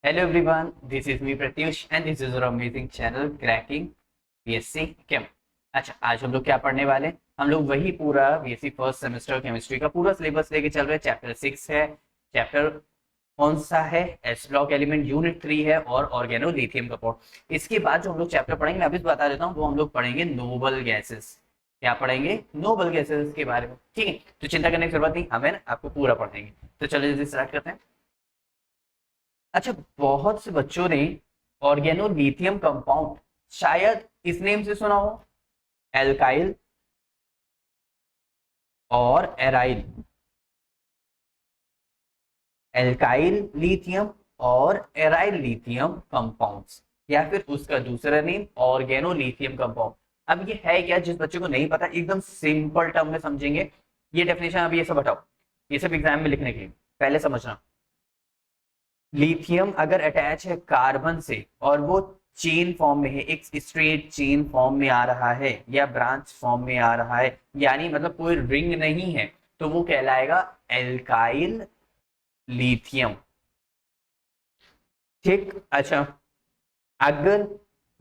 Hello everyone, this is me Pratyush and this is our amazing channel Cracking BSc Chem। अच्छा, आज हम लोग क्या पढ़ने वाले हैं? हम लोग वही पूरा बीएससी फर्स्ट सेमेस्टर केमिस्ट्री का पूरा सिलेबस लेके चल रहे हैं। चैप्टर 6 है। चैप्टर कौन सा है? एस ब्लॉक एलिमेंट यूनिट 3 है और ऑर्गेनो लिथियम कंपाउंड। इसके बाद जो हम लोग चैप्टर पढ़ेंगे मैं अभी बता देता हूँ, वो हम लोग पढ़ेंगे नोबल गैसेस। क्या पढ़ेंगे? नोबल गैसेस के बारे में। ठीक है, तो चिंता करने की जरूरत नहीं, हमें आपको पूरा पढ़ेंगे। तो चलिए जल्दी स्टार्ट करते हैं। अच्छा, बहुत से बच्चों ने ऑर्गेनो लिथियम कंपाउंड शायद इस नेम से सुना हो, एल्काइल और एराइल। एल्काइल लिथियम और एराइल लिथियम कंपाउंड्स, या फिर उसका दूसरा नेम ऑर्गेनो लिथियम कंपाउंड। अब ये है क्या? जिस बच्चे को नहीं पता, एकदम सिंपल टर्म में समझेंगे ये डेफिनेशन। अभी ये सब हटाओ, ये सब एग्जाम में लिखने के लिए पहले समझना। लिथियम अगर अटैच है कार्बन से और वो चेन फॉर्म में है, एक स्ट्रेट चेन फॉर्म में आ रहा है या ब्रांच फॉर्म में आ रहा है, यानी मतलब कोई रिंग नहीं है, तो वो कहलाएगा एल्काइल लिथियम। ठीक। अच्छा, अगर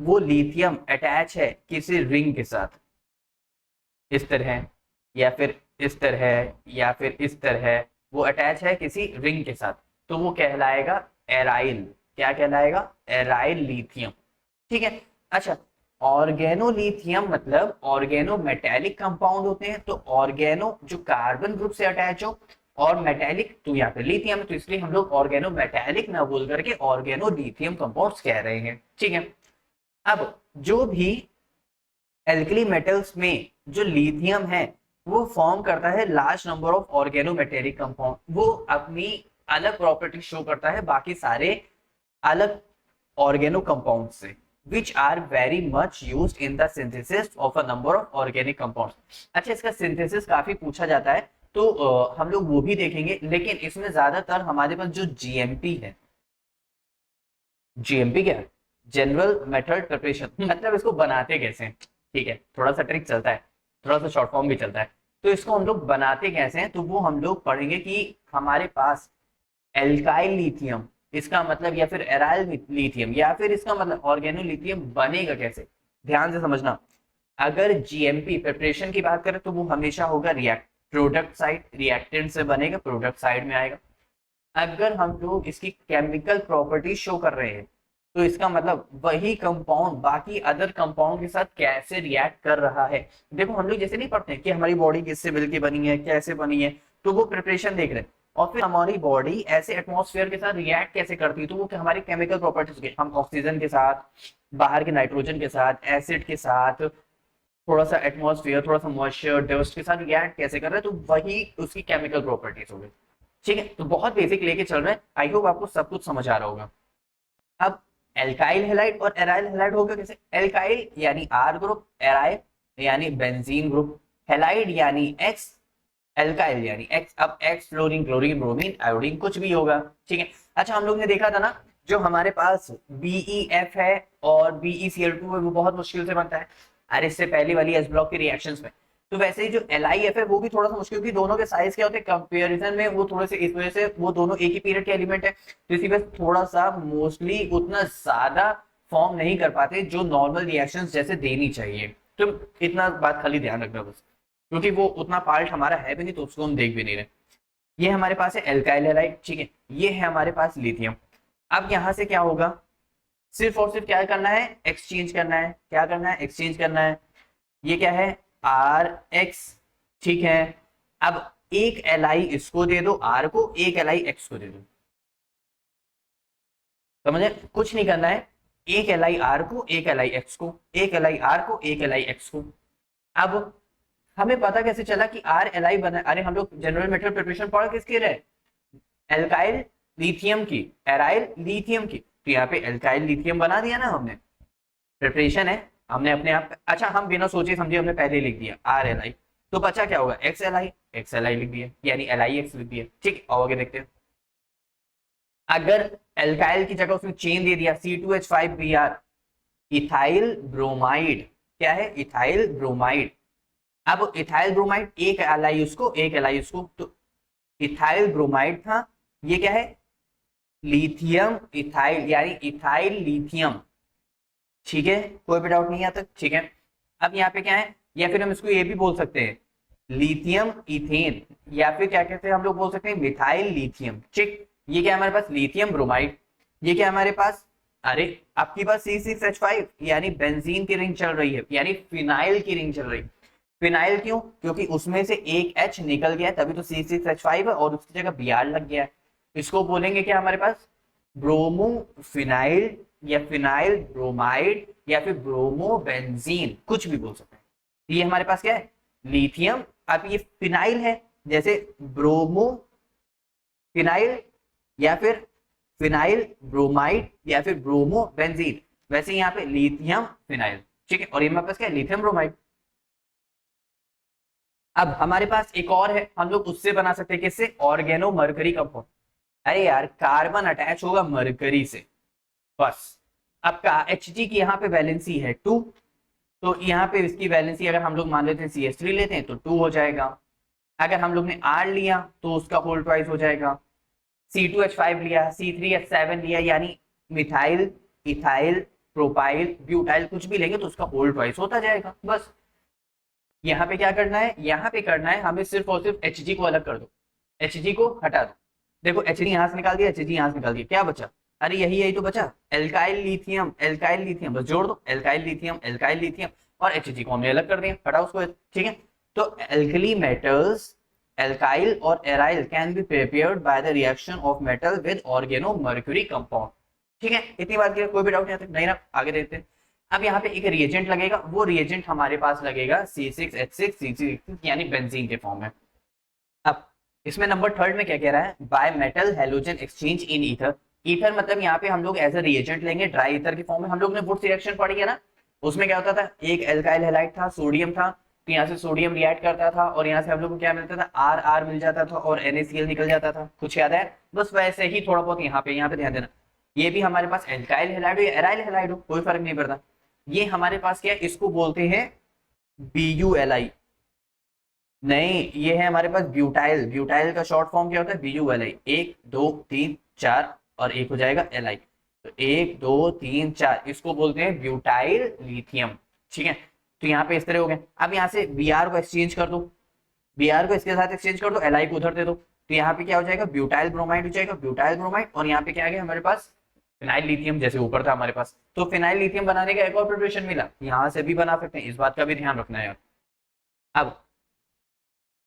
वो लिथियम अटैच है किसी रिंग के साथ, इस तरह या फिर इस तरह या फिर इस तरह, वो अटैच है किसी रिंग के साथ, तो वो कहलाएगा एराइल। क्या कहलाएगा? Aryl lithium. ठीक है। अच्छा, ऑर्गेनो लिथियम मतलब ऑर्गेनो मेटेलिक कंपाउंड होते हैं। तो ऑर्गेनो जो कार्बन ग्रुप से अटैच हो, और मेटेलिक तो यहाँ पे लिथियम है, तो इसलिए हम लोग ऑर्गेनो मेटेलिक ना बोल करके ऑर्गेनो लिथियम कंपाउंड्स कह रहे हैं। ठीक है। अब जो भी एल्कली मेटल्स में जो लिथियम है, वो फॉर्म करता है लार्ज नंबर ऑफ ऑर्गेनोमेटेरिक कंपाउंड। वो अपनी अलग प्रॉपर्टी शो करता है बाकी सारे अलग ऑर्गेनो कंपाउंड से, which are very much used in the synthesis of a number of organic compounds. अच्छा, इसका सिंथेसिस काफी पूछा जाता है, तो हम लोग वो भी देखेंगे, लेकिन इसमें ज्यादातर हमारे पास जो जीएमपी है। जीएमपी क्या है? जनरल मेथड प्रिपरेशन, मतलब इसको बनाते कैसे हैं। ठीक है, थोड़ा सा ट्रिक चलता है, थोड़ा सा शॉर्ट फॉर्म भी चलता है। तो इसको हम लोग बनाते कैसे हैं, तो वो हम लोग पढ़ेंगे कि हमारे पास एल्काइल लिथियम, इसका मतलब, या फिर एराइल लिथियम, या फिर इसका मतलब ऑर्गेनो लिथियम बनेगा कैसे। ध्यान से समझना। अगर जीएमपी प्रिपरेशन की बात करें तो वो हमेशा होगा रिएक्ट प्रोडक्ट साइड, रिएक्टेंट से बनेगा, प्रोडक्ट साइड में आएगा। अगर हम लोग इसकी केमिकल प्रॉपर्टी शो कर रहे हैं, तो इसका मतलब वही कंपाउंड बाकी अदर कंपाउंड के साथ कैसे रिएक्ट कर रहा है। देखो, हम लोग जैसे नहीं पढ़ते हैं कि हमारी बॉडी किससे मिलकर बनी है, कैसे बनी है, तो वो प्रिपरेशन देख रहे हैं। और फिर हमारी बॉडी ऐसे एटमॉस्फेयर के साथ रिएक्ट कैसे करती है, तो वो हमारी केमिकल प्रॉपर्टीज, हम ऑक्सीजन के साथ, बाहर के नाइट्रोजन के साथ, एसिड के साथ, थोड़ा सा एटमॉस्फेयर, थोड़ा सा मॉइस्चर, डस्ट के साथ रिएक्ट कैसे कर रहे हैं, तो वही उसकी केमिकल प्रॉपर्टीज हो गई। ठीक है, तो बहुत बेसिक लेके चल रहे हैं। आई होप आपको सब कुछ समझ आ रहा होगा। अब एल्काइल हैलाइड और एराइल हैलाइड होगा कैसे? एल्काइल यानी आर ग्रुप, एराइल यानी बेंजीन ग्रुप, हैलाइड यानी एक्स, एल्काइल यानी एक्स। अब x fluorine, chlorine, bromine, iodine, कुछ भी होगा। ठीक है। अच्छा, हम लोग ने देखा था ना, जो हमारे पास BeF है और BeCl2 है, वो बहुत मुश्किल से बनता है। अरे इससे पहले वाली एस ब्लॉक के रिएक्शंस में। तो वैसे ही जो LiF है वो भी थोड़ा सा मुश्किल, क्योंकि दोनों के साइज क्या होते हैं कंपेरिजन में, वो थोड़े से, इस वजह से वो दोनों एक ही पीरियड के एलिमेंट है, तो इसी वजह थोड़ा सा मोस्टली उतना ज्यादा फॉर्म नहीं कर पाते जो नॉर्मल रिएक्शंस जैसे देनी चाहिए। तो इतना बात खाली ध्यान रखना बस, क्योंकि वो उतना पार्ट हमारा है भी नहीं, तो उसको हम देख भी नहीं रहे। ये हमारे पास है एल्काइल हैलाइड। ठीक है, ये है हमारे पास लिथियम। अब यहां से क्या होगा? सिर्फ और सिर्फ क्या करना है? एक्सचेंज करना है। क्या करना है? एक्सचेंज करना है। ये क्या है? RX। ठीक है। अब एक Li इसको दे दो R को, एक Li X को दे दो। समझे? कुछ नहीं करना है, एक Li R को, एक Li X को, एक Li R को, एक Li X को। अब हमें पता कैसे चला कि R Li बना? अरे हम लोग जनरल मेटल प्रिपरेशन पढ़ किसके रहे? एल्काइल लिथियम की, एराइल लिथियम की। तो यहाँ पे एल्काइल लिथियम बना दिया ना हमने, प्रिपरेशन है, हमने अपने आप। अच्छा, हम बिना सोचे समझे हमने पहले लिख दिया RLi, तो बचा क्या होगा? XLi, XLi लिख दिया, यानी LiX लिख दिया। ठीक, और आगे देखते हैं। अगर एल्काइल की जगह उसने चेन दे दिया C2H5Br, इथाइल ब्रोमाइड। क्या है? Ethyl bromide. अब इथाइल ब्रोमाइड, एक Li उसको, एक Li उसको, तो इथाइल ब्रोमाइड था। ये क्या है? लिथियम इथाइल यानी इथाइल लिथियम। ठीक है, कोई भी डाउट नहीं है यहाँ तक? ठीक है, अब यहाँ पे क्या है, या फिर हम इसको ये भी बोल सकते हैं लिथियम इथेन, या फिर क्या कहते हैं हम लोग बोल सकते हैं मिथाइल लिथियम। ठीक, ये क्या है हमारे पास लिथियम ब्रोमाइड। ये क्या है हमारे पास, अरे आपके पास C6H5 यानी बेंजीन की रिंग चल रही है, यानी फिनाइल की रिंग चल रही है। फिनाइल क्यों? क्योंकि उसमें से एक H निकल गया तभी तो C6H5 है और उसकी जगह Br लग गया है। इसको बोलेंगे क्या हमारे पास, ब्रोमो फिनाइल या फिनाइल ब्रोमाइड या फिर ब्रोमो बेंजीन, कुछ भी बोल सकते हैं। ये हमारे पास क्या है, लिथियम। अब ये फिनाइल है, जैसे ब्रोमो फिनाइल या फिर फिनाइल ब्रोमाइड या फिर ब्रोमो बेंजीन, वैसे यहाँ पे लिथियम फिनाइल। ठीक है, और ये हमारे पास क्या है, लिथियम ब्रोमाइड। अब हमारे पास एक और है, हम लोग उससे बना सकते हैं, किससे, ऑर्गेनो मरकरी कंपाउंड। अरे यार कार्बन अटैच होगा मरकरी से, बस। अब का Hg की यहाँ पे वैलेंसी है 2, तो यहाँ पे इसकी वैलेंसी अगर हम लोग मान लेते हैं CH3 लेते हैं तो 2 हो जाएगा। अगर हम लोग ने R लिया तो उसका होल ट्वाइस हो जाएगा। C2H5 लिया, C3H7 लिया, यानी मिथाइल इथाइल प्रोपाइल ब्यूटाइल कुछ भी लेंगे तो उसका होल ट्वाइस होता जाएगा, बस। यहाँ पे क्या करना है, यहाँ पे करना है हमें सिर्फ और सिर्फ Hg को अलग कर दो, Hg को हटा दो। देखो Hg यहाँ से निकाल दिया, Hg यहाँ से निकाल दिया, क्या बचा, अरे यही यही तो बचा, एल्काइल लिथियम, एल्काइल लिथियम, बस जोड़ दो, एल्काइल लिथियम, एल्काइल लिथियम, और Hg को हमने अलग कर दिया, हटाओ उसको। ठीक है, तो एल्कली मेटल्स एल्काइल और aryl can be prepared by the reaction of metal with organo mercury compound. ठीक है, इतनी बात की कोई भी डाउट नहीं ना, आगे देखते हैं। अब यहाँ पे एक रिएजेंट लगेगा, वो रिएजेंट हमारे पास लगेगा C6H6 यानी बेंजीन के फॉर्म में। अब इसमें नंबर थर्ड में क्या कह रहा है, by metal halogen exchange in ether. Ether मतलब यहाँ पे हम लोग एज अ रिएजेंट लेंगे ड्राई ईथर के फॉर्म में। हम लोग ने वुड्स रिएक्शन पढ़ी है ना, उसमें क्या होता था, एक एल्काइल हैलाइड था, सोडियम था, तो यहाँ से सोडियम रिएक्ट करता था और यहाँ से हम लोग को क्या मिलता था, आर आर मिल जाता था और NaCl निकल जाता था, कुछ याद है? बस वैसे ही थोड़ा बहुत यहाँ पे ध्यान देना, ये भी हमारे पास एल्काइल हैलाइड हो या एराइल हैलाइड हो कोई फर्क नहीं पड़ता। ये हमारे पास क्या है, इसको बोलते हैं BuLi। नहीं, ये है हमारे पास ब्यूटाइल। ब्यूटाइल का शॉर्ट फॉर्म क्या होता है, BuLi। 1 2 3 4 और एक हो जाएगा Li, तो 1 2 3 4, इसको बोलते हैं ब्यूटाइल लिथियम। ठीक है, तो यहाँ पे इस तरह हो गए। अब यहाँ से Br को एक्सचेंज कर दो, Br को इसके साथ एक्सचेंज कर दो, Li को उधर दे दो, तो यहाँ पे क्या हो जाएगा, ब्यूटाइल ब्रोमाइड हो जाएगा, ब्यूटाइल ब्रोमाइड। और यहाँ पे क्या आ गया हमारे पास, फिनाइल लिथियम, जैसे ऊपर था हमारे पास। तो फिनाइल लिथियम बनाने का एक और प्रिपरेशन मिला, यहाँ से भी बना सकते हैं, इस बात का भी ध्यान रखना है। अब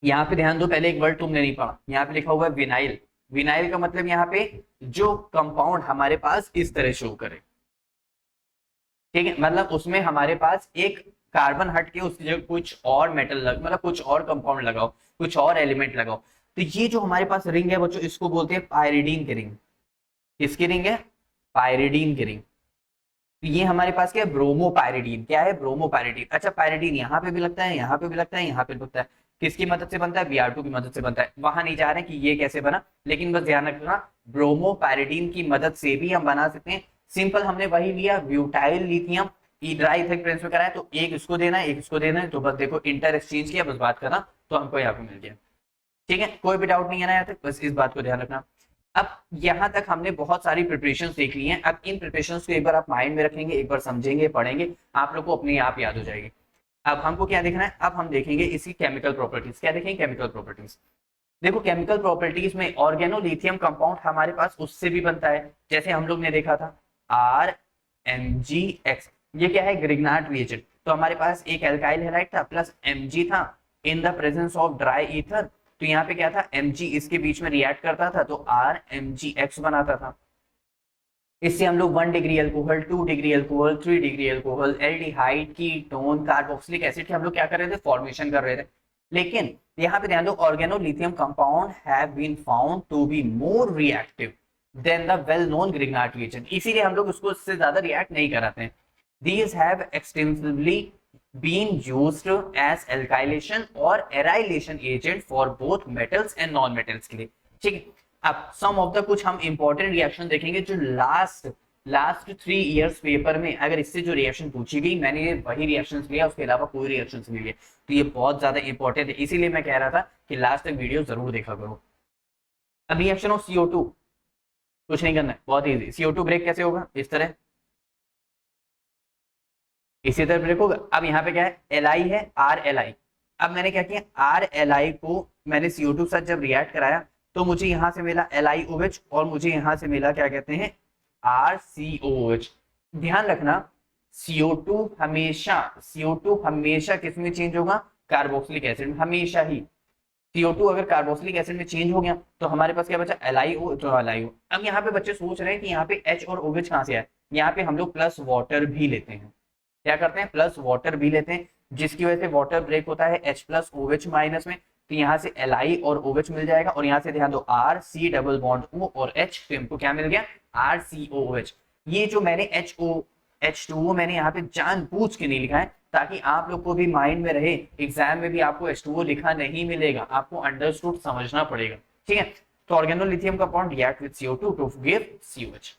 यहाँ पे ध्यान दो, पहले एक वर्ड तुमने नहीं पढ़ा, यहाँ पे लिखा हुआ है विनाइल। विनाइल का मतलब यहाँ पे जो कंपाउंड हमारे पास इस तरह शो करे। ठीक है, मतलब उसमें हमारे पास एक कार्बन हट के उसकी जगह कुछ और मेटल लग, मतलब कुछ और कंपाउंड लगाओ, कुछ और एलिमेंट लगाओ। तो ये जो हमारे पास रिंग है बच्चों, इसको बोलते हैं पायरिडीन की रिंग। किसकी रिंग है, पायरिडीन की रिंग। तो ये हमारे पास क्या है, ब्रोमो पायरिडीन। क्या है, ब्रोमो पायरिडीन। अच्छा, पायरिडीन यहाँ पे भी लगता है, यहाँ पे भी लगता है, यहाँ पे भी लगता है। किसकी मदद से बनता है, Br2 की मदद से बनता है। वहां नहीं जा रहे हैं कि ये कैसे बना, लेकिन बस ध्यान रखना ब्रोमो पायरिडीन की मदद से भी हम बना सकते हैं। सिंपल, हमने वही लिया butyl lithium, dry etheric transfer करा है, तो एक इसको देना है, एक इसको देना है, तो बस देखो इंटर एक्सचेंज किया, बस बात करना, तो हमको यहाँ पे मिल गया। ठीक है, कोई भी डाउट नहीं है ना यहाँ तक, बस इस बात को ध्यान रखना। अब यहाँ तक हमने बहुत सारी प्रिपरेशन देख ली हैं। अब इन प्रिपरेशन को एक बार आप माइंड में रखेंगे, एक बार समझेंगे, पढ़ेंगे, आप लोग को अपने आप याद हो जाएगी। अब हमको क्या देखना है, अब हम देखेंगे इसकी केमिकल प्रॉपर्टीज। क्या देखेंगे, केमिकल प्रॉपर्टीज। देखो केमिकल प्रॉपर्टीज में ऑर्गेनोलिथियम कंपाउंड हमारे पास उससे भी बनता है, जैसे हम लोग ने देखा था RMgX। ये क्या है, ग्रिग्नार्ड रिएजेंट। तो हमारे पास एक एल्काइल हैलाइड था प्लस Mg था in the presence of dry ether, तो यहाँ पे क्या था, Mg इसके बीच में रिएक्ट करता था तो RMgX बनाता था। इससे हम लोग 1 degree alcohol, 2 degree alcohol, 3 degree alcohol, aldehyde, ketone, carboxylic acid के हम लोग क्या कर रहे थे, फॉर्मेशन कर रहे थे। लेकिन यहाँ पे ध्यान दो, organolithium compound have been found to be more reactive than the well known Grignard reagent, इसीलिए हम लोग उसको इससे ज्यादा रिएक्ट नहीं कराते हैं। These have extensively been used as alkylation और aerylation agent for both metals and non-metals के लिए। ठीक है, अब सम ऑफ द कुछ हम इंपॉर्टेंट रिएक्शन देखेंगे जो लास्ट 3 इयर्स पेपर में अगर इससे जो रिएक्शन पूछी गई, मैंने वही रिएक्शन लिया, उसके अलावा कोई रिएक्शन नहीं लिए, तो ये बहुत ज्यादा इंपॉर्टेंट है, इसीलिए मैं कह रहा था कि लास्ट तक वीडियो जरूर देखा करो। अब रिएक्शन ऑफ CO2, कुछ नहीं करना है, बहुत इजी। CO2 ब्रेक कैसे होगा, इस तरह, इसी तरह ब्रेक होगा। अब यहाँ पे क्या है, Li है, RLi। अब मैंने क्या किया, RLi को मैंने CO2 के साथ जब रिएक्ट कराया तो मुझे यहाँ से मिला LiOH और मुझे यहाँ से मिला क्या कहते हैं, RCOH। ध्यान रखना CO2 हमेशा किस में चेंज होगा, कार्बोक्सिलिक एसिड में, हमेशा ही। CO2 अगर कार्बोक्सिलिक एसिड में चेंज हो गया तो हमारे पास क्या बचा, LiO, तो LiO। अब यहाँ पे बच्चे सोच रहे हैं कि यहाँ पे H और OH कहाँ से आए, यहाँ पे हम लोग प्लस वाटर भी लेते हैं। क्या करते हैं, प्लस वाटर भी लेते हैं, जिसकी वजह से वाटर ब्रेक होता है H प्लस OH माइनस में। तो यहाँ से Li और OH मिल जाएगा और यहाँ से ध्यान दो RC डबल बॉन्ड O और H, तो इनको क्या मिल गया, RCOOH। ये जो मैंने H2O मैंने यहाँ पे जानबूझ के नहीं लिखा है ताकि आप लोग को भी माइंड में रहे, एग्जाम में भी आपको H2O लिखा नहीं मिलेगा, आपको अंडरस्टूड समझना पड़ेगा, ठीक है। तो organolithium compound react with CO2 to give COH,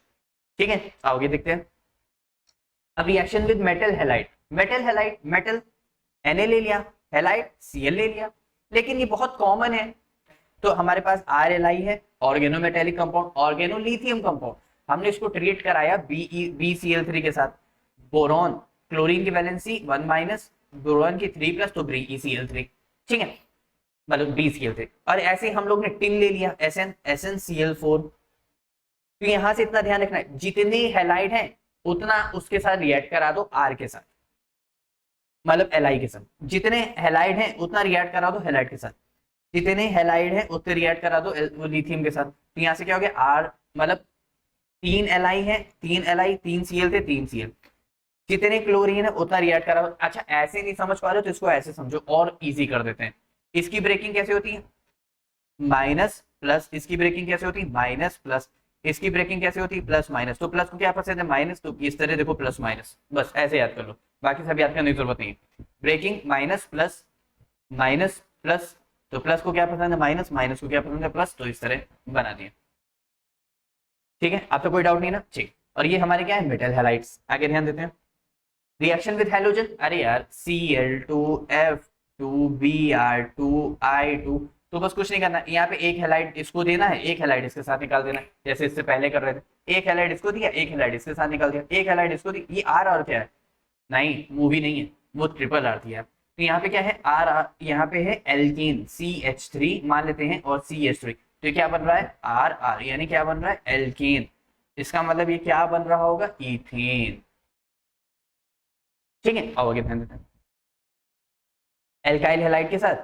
ठीक है। आगे देखते हैं। अब reaction with metal halide, metal Na ले लिया, हैलाइड Cl ले लिया, लेकिन ये बहुत कॉमन है। तो हमारे पास RLi है, ऑर्गेनोमेटेलिक कंपाउंड, ऑर्गेनोलिथियम कंपाउंड, हमने इसको ट्रीट कराया BeCl3 के साथ। बोरॉन, क्लोरीन की वैलेंसी 1-, बोरॉन की 3+, तो BeCl3, ठीक है, मतलब BeCl3। और ऐसे हम लोग ने टिन ले लिया, SnCl4। तो यहां से इतना ध्यान रखना है, जितने हैलाइड हैं उतना उसके साथ रिएक्ट करा दो R के साथ, मतलब Li के साथ। जितने हैलाइड हैं उतना रिएक्ट करा दो हैलाइड के साथ, जितने हैलाइड हैं उतने रिएक्ट करा दो लिथियम के साथ। तो यहाँ से क्या हो गया, R मतलब 3 Li है, 3 Li, 3 Cl थे, 3 Cl। जितने क्लोरीन है उतना रिएक्ट करा दो। अच्छा ऐसे नहीं समझ पा रहे तो इसको ऐसे समझो और इजी कर देते हैं। इसकी ब्रेकिंग कैसे होती है, माइनस प्लस, इसकी ब्रेकिंग कैसे होती है, माइनस प्लस, इसकी ब्रेकिंग कैसे होती है, प्लस माइनस। तो प्लस को क्या पसंद है, माइनस, तो इस तरह देखो प्लस माइनस, बस ऐसे याद कर लो, बाकी सब याद करने की जरूरत नहीं है। Breaking minus plus, minus plus, तो प्लस को क्या पसंद है, माइनस, माइनस को क्या पसंद है, प्लस, तो इस तरह बना दिया, ठीक है। अब तो कोई डाउट नहीं ना, ठीक। और ये हमारे क्या है, मेटल हैलाइड्स। आगे ध्यान देते हैं। रिएक्शन विद हैलोजन, अरे यार Cl2F2Br2I2, तो बस कुछ नहीं करना, यहाँ पे एक हैलाइड इसको देना है, एक हैलाइड इसके साथ निकाल देना है, जैसे इससे पहले कर रहे थे। एक हैलाइड इसको दिया, एक हैलाइड इसके साथ निकाल दिया, एक हैलाइड इसको दी। ये आर और क्या है, नहीं मूवी नहीं है, वो ट्रिपल आर थी यार। तो यहाँ पे क्या है, आर, यहाँ पे है एल्कीन CH3 मान लेते हैं और CH3, तो क्या बन रहा है, RR, यानी क्या बन रहा है, एल्कीन। इसका मतलब ये क्या बन रहा होगा, इथेन, ठीक है। आओ आगे ध्यान देते हैं। एल्काइल हैलाइड के साथ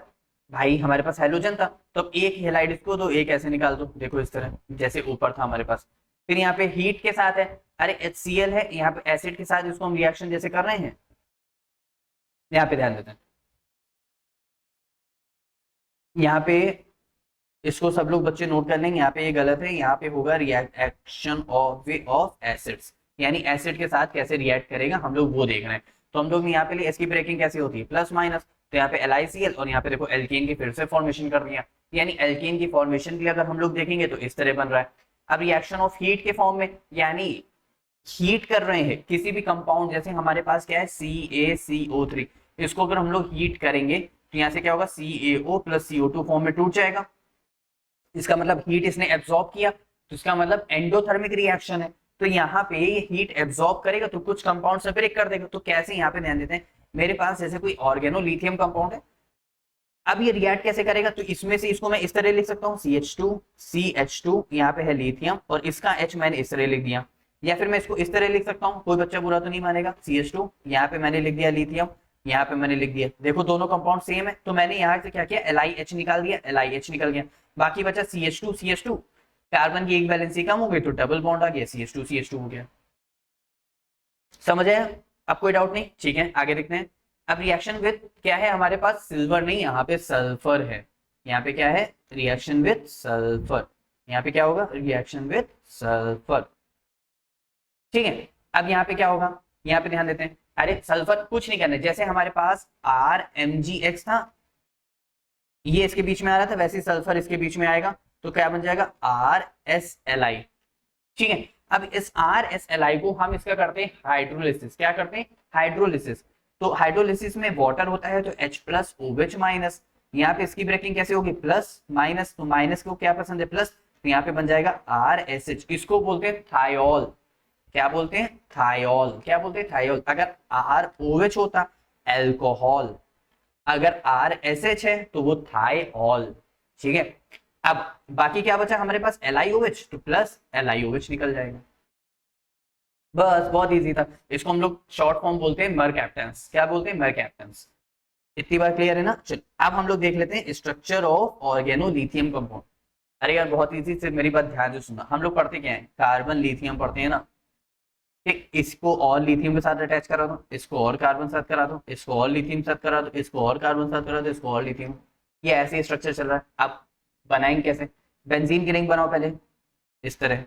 भाई हमारे पास हैलोजन था, तो अब एक हैलाइड इसको दो, एक ऐसे निकाल दो, देखो इस तरह जैसे ऊपर था हमारे पास। फिर यहाँ पे हीट के साथ है, अरे HCl है, यहाँ पे एसिड के साथ इसको हम रिएक्शन जैसे कर रहे हैं, यहाँ पे ध्यान देते हैं। यहाँ पे इसको सब लोग बच्चे नोट कर लेंगे, यहाँ पे ये गलत है, यहाँ पे होगा रिएक्शन ऑफ एसिड्स, यानी एसिड के साथ कैसे रिएक्ट करेगा हम लोग वो देख रहे हैं। तो हम लोग यहाँ पे लिए इसकी ब्रेकिंग कैसे होती है, प्लस माइनस, तो यहाँ पे LiCl और यहाँ पे देखो एल्केन की फिर से फॉर्मेशन कर दिया, यानी एल्केन की फॉर्मेशन के लिए अगर हम लोग देखेंगे तो इस तरह बन रहा है। अब रिएक्शन ऑफ हीट के फॉर्म में, यानी हीट कर रहे हैं किसी भी कंपाउंड, जैसे हमारे पास क्या है CaCO3, इसको अगर हम लोग हीट करेंगे तो यहाँ से क्या होगा, CaO प्लस CO2 फॉर्म में टूट जाएगा। इसका मतलब हीट इसने एब्जॉर्ब किया, तो इसका मतलब एंडोथर्मिक रिएक्शन है। तो यहाँ पे ये हीट एब्जॉर्ब करेगा तो कुछ कंपाउंड से ब्रेक कर देगा। तो कैसे, यहाँ पे ध्यान देते हैं, मेरे पास जैसे कोई ऑर्गेनोलिथियम कंपाउंड है, अब ये रिएक्ट कैसे करेगा, तो इसमें से इसको मैं इस तरह लिख सकता हूँ, CH2 यहाँ पे है लिथियम और इसका H मैंने इस तरह लिख दिया, या फिर मैं इसको इस तरह लिख सकता हूँ, कोई बच्चा बुरा तो नहीं मानेगा। CH2 यहाँ पे मैंने लिख दिया लिथियम, यहाँ पे मैंने लिख दिया, देखो दोनों कंपाउंड सेम है। तो मैंने यहाँ से क्या किया, LiH निकाल दिया, LiH निकल गया, बाकी बचा CH2, कार्बन की एक वैलेंसी कम हो गई तो डबल बॉन्ड आ गया, CH2 हो गया। समझ आया, अब कोई डाउट नहीं, ठीक है। आगे देखते हैं। अब रिएक्शन विद क्या है हमारे पास, सिल्वर नहीं, यहाँ पे सल्फर है। यहाँ पे क्या है, रिएक्शन विद सल्फर, यहाँ पे क्या होगा, रिएक्शन विद सल्फर, ठीक है। अब यहाँ पे क्या होगा, यहाँ पे ध्यान देते हैं। अरे सल्फर कुछ नहीं करना, जैसे हमारे पास RMgX था, ये इसके बीच में आ रहा था, वैसे सल्फर इसके बीच में आएगा, तो क्या बन जाएगा, RSLi, ठीक है। अब इस RSLi को हम इसका करते हैं हाइड्रोलिसिस, क्या करते हैं, हाइड्रोलिसिस। तो हाइड्रोलिसिस में वाटर होता है तो H प्लस OH माइनस, यहाँ पे इसकी ब्रेकिंग कैसे होगी, प्लस माइनस, तो माइनस को क्या पसंद है, प्लस, तो यहाँ पे बन जाएगा RSH, इसको बोलते हैं थायोल। क्या बोलते हैं? थायोल। क्या बोलते हैं? थायोल। अगर ROH होता एल्कोहल, अगर RSH है तो वो थायोल। ठीक है, अब बाकी क्या बचा हमारे पास? LiOH, तो प्लस LiOH निकल जाएगा। बस बहुत इजी था। इसको हम लोग शॉर्ट फॉर्म बोलते हैं मरकैप्टेंस। क्या बोलते हैं? मरकैप्टेंस। इतनी बार क्लियर है ना? चलो अब हम लोग देख लेते हैं स्ट्रक्चर ऑफ ऑर्गेनोलिथियम कंपाउंड। अरे यार बहुत इजी से मेरी बात ध्यान से सुनना। हम लोग पढ़ते क्या है? कार्बन लिथियम पढ़ते हैं ना। ठीक, इसको और लिथियम के साथ अटैच करा दो, इसको और कार्बन साथ करा दो, इसको और लिथियम साथ करा दो, इसको और कार्बन साथ करा दो, इसको और लिथियम। ये ऐसे स्ट्रक्चर चल रहा है। आप बनाएंगे कैसे? बेंजीन की रिंग बनाओ पहले इस तरह।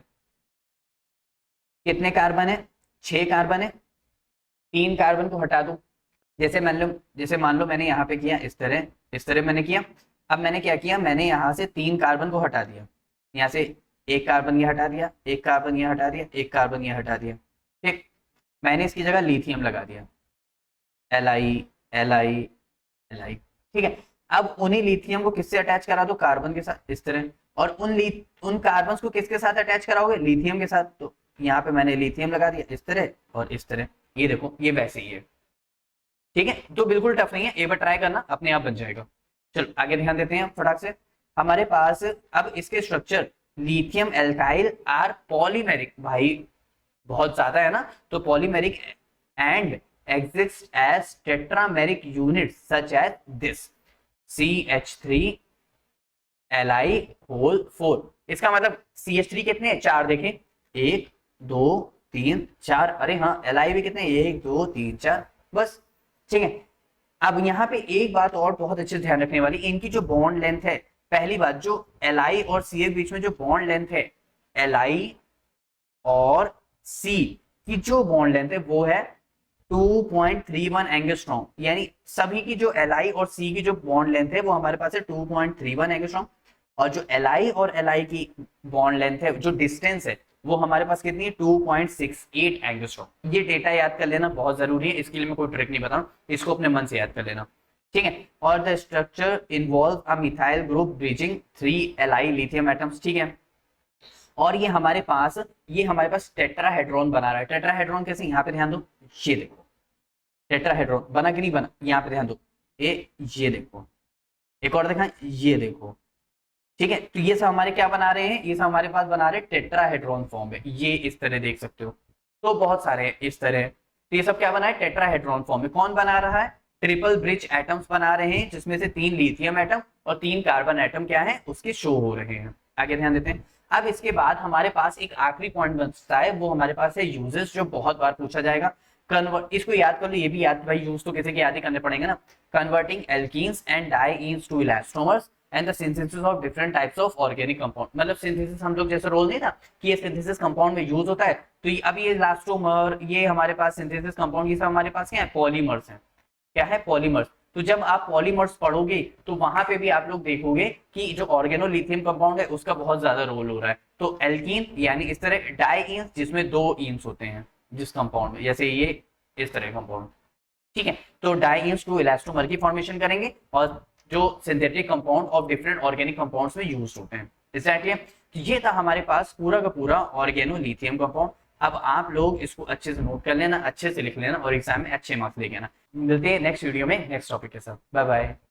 कितने कार्बन है? 6 कार्बन है। 3 कार्बन को हटा दो। जैसे मान लो मैंने यहाँ पे किया इस तरह मैंने किया। अब मैंने क्या किया? मैंने यहाँ से 3 कार्बन को हटा दिया। यहाँ से एक कार्बन ये हटा दिया, एक कार्बन ये हटा दिया, एक कार्बन ये हटा दिया। ठीक, मैंने इसकी जगह लिथियम लगा दिया, Li। ठीक है, अब उन्हीं लिथियम को किससे अटैच करा दो? कार्बन के साथ इस तरह। और उन कार्बन को किसके साथ अटैच कराओगे? लिथियम के साथ। तो यहाँ पे मैंने लिथियम लगा दिया इस तरह और इस तरह। ये देखो ये वैसे ही है। ठीक है, तो बिल्कुल टफ नहीं है, एक बार ट्राई करना, अपने आप बन जाएगा। चलो आगे ध्यान देते हैं फटाक से। हमारे पास अब इसके structure lithium alkyl are polymeric. भाई बहुत ज्यादा है ना, तो polymeric and exist as tetrameric unit such as this CH3 Li4। इसका मतलब CH3 कितने हैं? 4। देखें 1 2 3 4। अरे हाँ, Li भी कितने? 1 2 3 4। बस ठीक है। अब यहाँ पे एक बात और बहुत अच्छे से ध्यान रखने वाली, इनकी जो बॉन्ड लेंथ है, पहली बात जो Li और C के बीच में जो बॉन्ड लेंथ है, Li और C की जो बॉन्ड लेंथ है वो है 2.31 एंगस्ट्रॉम। यानी सभी की जो Li और C की जो बॉन्ड लेंथ है वो हमारे पास है 2.31 एंगस्ट्रॉम। और जो Li और Li की बॉन्ड लेंथ है, जो डिस्टेंस है, वो हमारे पास कितनी है? 2.68 एंगस्ट्रॉम। ये डेटा याद कर लेना बहुत जरूरी है, इसके लिए मैं कोई ट्रिक नहीं बता रहा हूं, इसको अपने मन से याद कर लेना। ठीक है, और the structure involve a methyl group bridging 3 Li lithium atoms. ठीक है, और ये हमारे पास टेट्राहेड्रॉन बना रहा है। टेट्राहेड्रॉन कैसे? यहाँ पे ध्यान दो, ये देखो टेट्राहेड्रॉन बना कि नहीं बना, यहाँ पे ध्यान दो। ये देखो, एक और देखा, ये देखो। ठीक है, तो ये सब हमारे क्या बना रहे हैं? ये सब हमारे पास बना रहे टेट्राहेड्रॉन फॉर्म है। ये इस तरह देख सकते हो, तो बहुत सारे इस तरह। तो ये सब क्या बना है? टेट्राहेड्रॉन फॉर्म में। कौन बना रहा है? ट्रिपल ब्रिज एटम्स बना रहे हैं, जिसमें से 3 लिथियम एटम और 3 कार्बन एटम क्या है? उसके शो हो रहे हैं। आगे ध्यान देते हैं। अब इसके बाद हमारे पास एक आखिरी पॉइंट बचता है, वो हमारे पास है यूजेस, जो बहुत बार पूछा जाएगा। कन्वर्ट, इसको याद कर लो, ये भी याद, भाई यूज तो किसी के याद ही करने पड़ेंगे ना। Converting alkenes and dienes to elastomers and the synthesis of different types of organic compound. मतलब सिंथेसिस हम लोग जैसे रोल नहीं था कि ये सिंथेसिस कंपाउंड में यूज होता है, तो अब ये इलास्टोमर, ये हमारे पास सिंथेसिस कंपाउंड, ये सब हमारे पास क्या है? पॉलीमर्स हैं। क्या है? पॉलीमर्स। तो जब आप पॉलीमर्स पढ़ोगे तो वहां पे भी आप लोग देखोगे कि जो ऑर्गेनोलिथियम कंपाउंड है उसका बहुत ज्यादा रोल हो रहा है। तो एल्कीन यानी इस तरह, डाइईन्स जिसमें 2 ईन्स होते हैं जिस कंपाउंड में, जैसे ये इस तरह कंपाउंड। ठीक है, तो डाइईन्स टू इलास्टोमर की फॉर्मेशन करेंगे, और जो synthetic compound of different organic compounds में यूज होते हैं। एग्जैक्टली, ये था हमारे पास पूरा का पूरा ऑर्गेनोलिथियम कंपाउंड। अब आप लोग इसको अच्छे से नोट कर लेना, अच्छे से लिख लेना, और एग्जाम में अच्छे मार्क्स लेके आना। मिलते हैं नेक्स्ट वीडियो में नेक्स्ट टॉपिक के साथ। Bye bye.